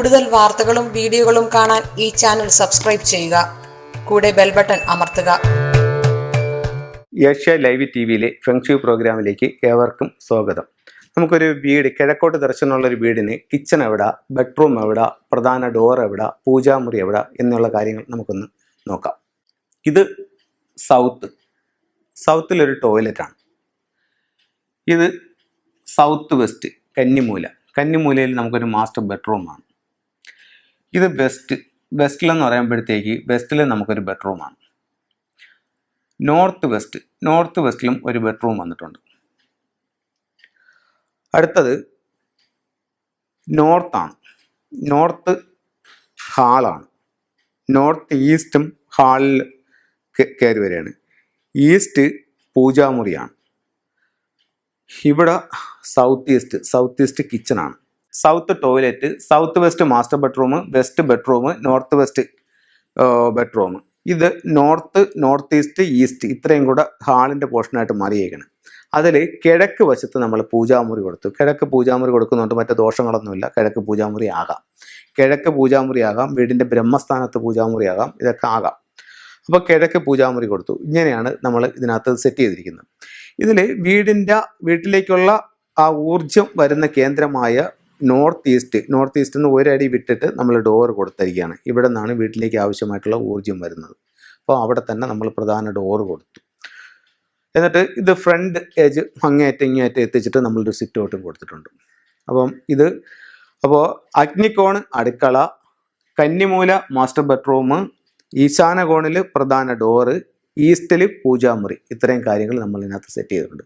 കൂടുതൽ വാർത്തകളും വീഡിയോകളും കാണാൻ ഈ ചാനൽ സബ്സ്ക്രൈബ് ചെയ്യുക. കൂടെ ബെൽ ബട്ടൺ അമർത്തുക. ഏഷ്യ ലൈവ് ടിവിയിലെ ഫെങ്ഷു പ്രോഗ്രാമിലേക്ക് ഏവർക്കും സ്വാഗതം. നമുക്കൊരു വീട്, കിഴക്കോട്ട് ദർശനമുള്ളൊരു വീടിന് കിച്ചൺ എവിടെ, ബെഡ്റൂം എവിടെ, പ്രധാന ഡോർ എവിടെ, പൂജാമുറി എവിടെ എന്നുള്ള കാര്യങ്ങൾ നമുക്കൊന്ന് നോക്കാം. ഇത് സൗത്തിലൊരു ടോയ്ലറ്റാണ്. ഇത് സൗത്ത് വെസ്റ്റ് കന്നിമൂലയിൽ നമുക്കൊരു മാസ്റ്റർ ബെഡ്റൂമാണ്. ഇത് വെസ്റ്റിലെന്ന് പറയുമ്പോഴത്തേക്ക് വെസ്റ്റിൽ നമുക്കൊരു ബെഡ്റൂമാണ്. നോർത്ത് വെസ്റ്റിലും ഒരു ബെഡ്റൂം വന്നിട്ടുണ്ട്. അടുത്തത് നോർത്ത് ഹാളാണ്. നോർത്ത് ഈസ്റ്റും ഹാളിൽ കയറി വരികയാണ്. ഈസ്റ്റ് പൂജാമുറിയാണ്. ഇവിടെ സൗത്ത് ഈസ്റ്റ് കിച്ചണാണ്. South toilet, south west master bedroom, west bedroom, north west bedroom. ഇത് നോർത്ത് ഈസ്റ്റ് ഇത്രയും കൂടെ ഹാളിൻ്റെ പോർഷനായിട്ട് മാറിയേക്കണം. അതിൽ കിഴക്ക് വശത്ത് നമ്മൾ പൂജാമുറി കൊടുത്തു. കിഴക്ക് പൂജാമുറി കൊടുക്കുന്നുണ്ട്, മറ്റു ദോഷങ്ങളൊന്നുമില്ല. കിഴക്ക് പൂജാമുറി ആകാം, വീടിൻ്റെ ബ്രഹ്മസ്ഥാനത്ത് പൂജാമുറി ആകാം, ഇതൊക്കെ ആകാം. അപ്പോൾ കിഴക്ക് പൂജാമുറി കൊടുത്തു. ഇങ്ങനെയാണ് നമ്മൾ ഇതിനകത്ത് സെറ്റ് ചെയ്തിരിക്കുന്നത്. ഇതിൽ വീട്ടിലേക്കുള്ള ആ ഊർജം വരുന്ന കേന്ദ്രമായ നോർത്ത് ഈസ്റ്റ് നിന്ന് ഒരടി വിട്ടിട്ട് നമ്മൾ ഡോർ കൊടുത്തിരിക്കുകയാണ്. ഇവിടെ നിന്നാണ് വീട്ടിലേക്ക് ആവശ്യമായിട്ടുള്ള ഊർജം വരുന്നത്. അപ്പോൾ അവിടെ തന്നെ നമ്മൾ പ്രധാന ഡോർ കൊടുത്തു. എന്നിട്ട് ഇത് ഫ്രണ്ട് ഏജ് ഇങ്ങേയറ്റം എത്തിച്ചിട്ട് നമ്മളൊരു സിറ്റ് ഔട്ടും കൊടുത്തിട്ടുണ്ട്. അപ്പോൾ അഗ്നികോണ് അടുക്കള, കന്നിമൂല മാസ്റ്റർ ബെഡ്റൂം, ഈശാന കോണിൽ പ്രധാന ഡോറ്, ഈസ്റ്റിൽ പൂജാമുറി. ഇത്രയും കാര്യങ്ങൾ നമ്മൾ ഇതിനകത്ത് സെറ്റ് ചെയ്തിട്ടുണ്ട്.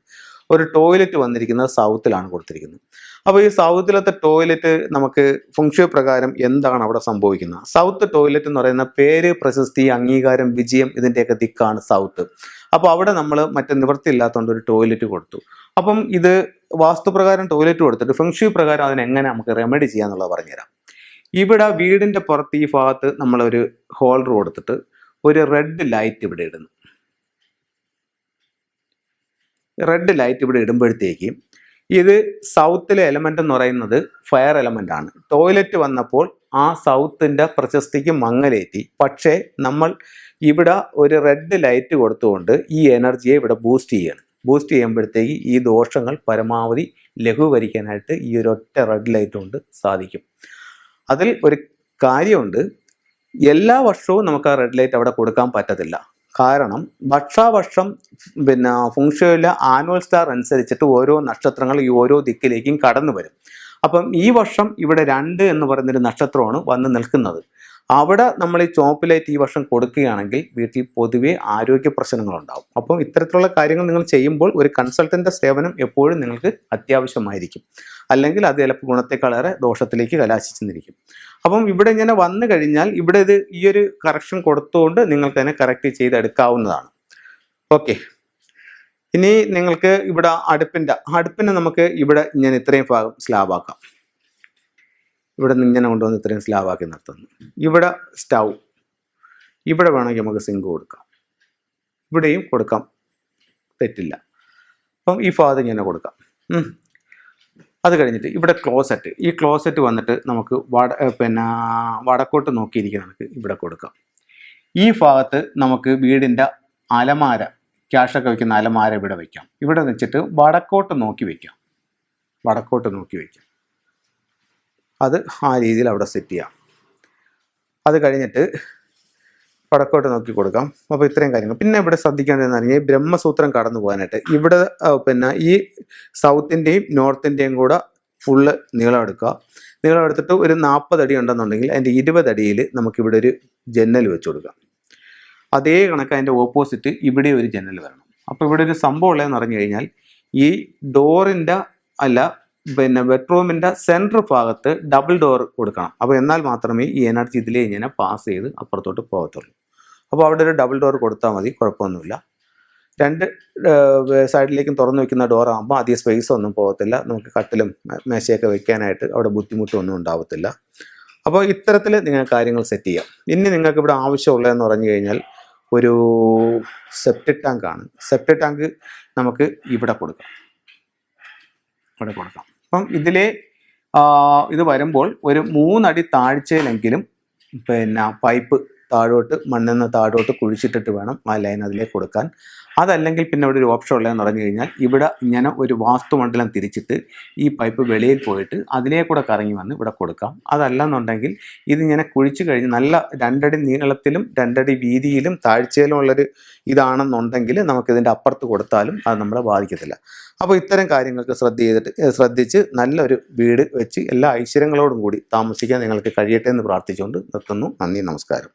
ഒരു ടോയ്ലറ്റ് വന്നിരിക്കുന്നത് സൗത്തിലാണ് കൊടുത്തിരിക്കുന്നത്. അപ്പോൾ ഈ സൗത്തിലത്തെ ടോയ്ലറ്റ് നമുക്ക് ഫെങ്ഷു പ്രകാരം എന്താണ് അവിടെ സംഭവിക്കുന്നത്? സൗത്ത് ടോയ്ലറ്റ് എന്ന് പറയുന്ന പേര്, പ്രശസ്തി, അംഗീകാരം, വിജയം ഇതിൻ്റെയൊക്കെ ദിക്കാണ് സൗത്ത്. അപ്പോൾ അവിടെ നമ്മൾ മറ്റു നിവൃത്തി ഇല്ലാത്തതുകൊണ്ട് ഒരു ടോയ്ലറ്റ് കൊടുത്തു. അപ്പം ഇത് വാസ്തുപ്രകാരം ടോയ്ലറ്റ് കൊടുത്തിട്ട് ഫെങ്ഷു പ്രകാരം അതിനെങ്ങനെ നമുക്ക് റെമഡി ചെയ്യാന്നുള്ളത് പറഞ്ഞുതരാം. ഇവിടെ വീടിൻ്റെ പുറത്ത് ഈ ഭാഗത്ത് നമ്മളൊരു ഹോൾഡർ കൊടുത്തിട്ട് ഒരു റെഡ് ലൈറ്റ് ഇവിടെ ഇടുന്നു. റെഡ് ലൈറ്റ് ഇവിടെ ഇടുമ്പോഴത്തേക്ക് ഇത് സൗത്തിലെ എലമെൻ്റ് എന്ന് പറയുന്നത് ഫയർ എലമെൻ്റ് ആണ്. ടോയ്ലറ്റ് വന്നപ്പോൾ ആ സൗത്തിൻ്റെ പ്രശസ്തിക്ക് മങ്ങലേറ്റി. പക്ഷേ നമ്മൾ ഇവിടെ ഒരു റെഡ് ലൈറ്റ് കൊടുത്തുകൊണ്ട് ഈ എനർജിയെ ഇവിടെ ബൂസ്റ്റ് ചെയ്യുമ്പോഴത്തേക്ക് ഈ ദോഷങ്ങൾ പരമാവധി ലഘൂകരിക്കാനായിട്ട് ഈ ഒരു ഒറ്റ റെഡ് ലൈറ്റ് കൊണ്ട് സാധിക്കും. അതിൽ ഒരു കാര്യമുണ്ട്, എല്ലാ വർഷവും നമുക്ക് ആ റെഡ് ലൈറ്റ് അവിടെ കൊടുക്കാൻ പറ്റത്തില്ല. കാരണം വർഷാവർഷം ഫെങ്ഷുയിലെ ആനുവൽ സ്റ്റാർ അനുസരിച്ചിട്ട് ഓരോ നക്ഷത്രങ്ങൾ ഈ ഓരോ ദിക്കിലേക്കും കടന്നു വരും. അപ്പം ഈ വർഷം ഇവിടെ 2 എന്ന് പറയുന്നൊരു നക്ഷത്രമാണ് വന്ന് നിൽക്കുന്നത്. അവിടെ നമ്മൾ ഈ ചോപ്പ് ലൈറ്റ് ഈ വർഷം കൊടുക്കുകയാണെങ്കിൽ വീട്ടിൽ പൊതുവെ ആരോഗ്യ പ്രശ്നങ്ങളുണ്ടാവും. അപ്പം ഇത്തരത്തിലുള്ള കാര്യങ്ങൾ നിങ്ങൾ ചെയ്യുമ്പോൾ ഒരു കൺസൾട്ടൻ്റെ സേവനം എപ്പോഴും നിങ്ങൾക്ക് അത്യാവശ്യമായിരിക്കും. അല്ലെങ്കിൽ അത് ചിലപ്പോൾ ഗുണത്തെക്കാളേറെ ദോഷത്തിലേക്ക് കലാശിച്ചെന്നിരിക്കും. അപ്പം ഇവിടെ ഇങ്ങനെ വന്നു കഴിഞ്ഞാൽ ഇവിടെ ഈ ഒരു കറക്ഷൻ കൊടുത്തുകൊണ്ട് നിങ്ങൾക്ക് തന്നെ കറക്റ്റ് ചെയ്തെടുക്കാവുന്നതാണ്. ഓക്കെ, ഇനി നിങ്ങൾക്ക് ഇവിടെ അടുപ്പിന് നമുക്ക് ഇവിടെ ഇങ്ങനെ ഇത്രയും ഭാഗം സ്ലാബാക്കാം. ഇവിടെ നിന്ന് ഇങ്ങനെ കൊണ്ടുവന്ന് ഇത്രയും സ്ലാബാക്കി നിർത്തുന്നു. ഇവിടെ സ്റ്റൗ, ഇവിടെ വേണമെങ്കിൽ നമുക്ക് സിങ്ക് കൊടുക്കാം, ഇവിടെയും കൊടുക്കാം, തെറ്റില്ല. അപ്പം ഈ ഭാഗത്ത് ഇങ്ങനെ കൊടുക്കാം. അത് കഴിഞ്ഞിട്ട് ഇവിടെ ക്ലോസറ്റ് വന്നിട്ട് നമുക്ക് വടക്കോട്ട് നോക്കിയിരിക്കുന്ന നമുക്ക് ഇവിടെ കൊടുക്കാം. ഈ ഭാഗത്ത് നമുക്ക് വീടിൻ്റെ അലമാര, ക്യാഷൊക്കെ വയ്ക്കുന്ന അലമാര ഇവിടെ വയ്ക്കാം. ഇവിടെ വെച്ചിട്ട് വടക്കോട്ട് നോക്കി വയ്ക്കാം. അത് ആ രീതിയിൽ അവിടെ സെറ്റ് ചെയ്യാം. അത് കഴിഞ്ഞിട്ട് വടക്കോട്ട് നോക്കി കൊടുക്കാം. അപ്പോൾ ഇത്രയും കാര്യങ്ങൾ. പിന്നെ ഇവിടെ ശ്രദ്ധിക്കേണ്ടതെന്ന് പറഞ്ഞാൽ ബ്രഹ്മസൂത്രം കടന്നു പോകാനായിട്ട് ഇവിടെ ഈ സൗത്തിൻ്റെയും നോർത്തിൻ്റെയും കൂടെ ഫുള്ള് നീളം എടുത്തിട്ട് ഒരു 40 അടി ഉണ്ടെന്നുണ്ടെങ്കിൽ അതിൻ്റെ 20 അടിയിൽ നമുക്കിവിടെ ഒരു ജന്നൽ വെച്ച് കൊടുക്കാം. അതേ കണക്ക് അതിൻ്റെ ഓപ്പോസിറ്റ് ഇവിടെ ഒരു ജന്നൽ വരണം. അപ്പോൾ ഇവിടെ ഒരു സംഭവം ഉള്ളതെന്ന് പറഞ്ഞു കഴിഞ്ഞാൽ ഈ ഡോറിൻ്റെ ബെഡ്റൂമിൻ്റെ സെൻട്രൽ ഭാഗത്ത് ഡബിൾ ഡോർ കൊടുക്കണം. അപ്പോൾ എന്നാൽ മാത്രമേ ഈ എനർജി ഇതിലേ ഇങ്ങനെ പാസ് ചെയ്ത് അപ്പുറത്തോട്ട് പോകത്തുള്ളൂ. അപ്പോൾ അവിടെ ഒരു ഡബിൾ ഡോർ കൊടുത്താൽ മതി, കുഴപ്പമൊന്നുമില്ല. 2 സൈഡിലേക്കും തുറന്നു വയ്ക്കുന്ന ഡോറാകുമ്പോൾ അധികം സ്പേസ് ഒന്നും പോകത്തില്ല. നമുക്ക് കട്ടിലും മേശയൊക്കെ വെക്കാനായിട്ട് അവിടെ ബുദ്ധിമുട്ടൊന്നും ഉണ്ടാവത്തില്ല. അപ്പോൾ ഇത്തരത്തിൽ നിങ്ങൾ കാര്യങ്ങൾ സെറ്റ് ചെയ്യാം. ഇനി നിങ്ങൾക്ക് ഇവിടെ ആവശ്യമുള്ളതെന്ന് പറഞ്ഞു കഴിഞ്ഞാൽ ഒരു സെപ്റ്റിക് ടാങ്കാണ്. സെപ്റ്റിക് ടാങ്ക് നമുക്ക് ഇവിടെ കൊടുക്കാം. അപ്പം ഇതിലെ ഇത് വരുമ്പോൾ ഒരു 3 അടി താഴ്ചയിലെങ്കിലും പിന്നെ പൈപ്പ് താഴോട്ട് മണ്ണിൽ നിന്ന് താഴോട്ട് കുഴിച്ചിട്ടിട്ട് വേണം ആ ലൈൻ അതിലേക്ക് കൊടുക്കാൻ. അതല്ലെങ്കിൽ പിന്നെ ഇവിടെ ഒരു ഓപ്ഷൻ ഉള്ളതെന്ന് പറഞ്ഞു കഴിഞ്ഞാൽ ഇവിടെ ഇങ്ങനെ ഒരു വാസ്തുമണ്ഡലം തിരിച്ചിട്ട് ഈ പൈപ്പ് വെളിയിൽ പോയിട്ട് അതിലേക്കൂടെ കറങ്ങി വന്ന് ഇവിടെ കൊടുക്കാം. അതല്ലെന്നുണ്ടെങ്കിൽ ഇതിങ്ങനെ കുഴിച്ച് കഴിഞ്ഞ് നല്ല 2 അടി നീളത്തിലും 2 അടി വീതിയിലും താഴ്ചയിലും ഉള്ളൊരു ഇതാണെന്നുണ്ടെങ്കിൽ നമുക്കിതിൻ്റെ അപ്പുറത്ത് കൊടുത്താലും അത് നമ്മളെ ബാധിക്കത്തില്ല. അപ്പോൾ ഇത്തരം കാര്യങ്ങൾക്ക് ശ്രദ്ധിച്ച് നല്ലൊരു വീട് വെച്ച് എല്ലാ ഐശ്വര്യങ്ങളോടും കൂടി താമസിക്കാൻ നിങ്ങൾക്ക് കഴിയട്ടെ എന്ന് പ്രാർത്ഥിച്ചുകൊണ്ട് നിർത്തുന്നു. നന്ദി, നമസ്കാരം.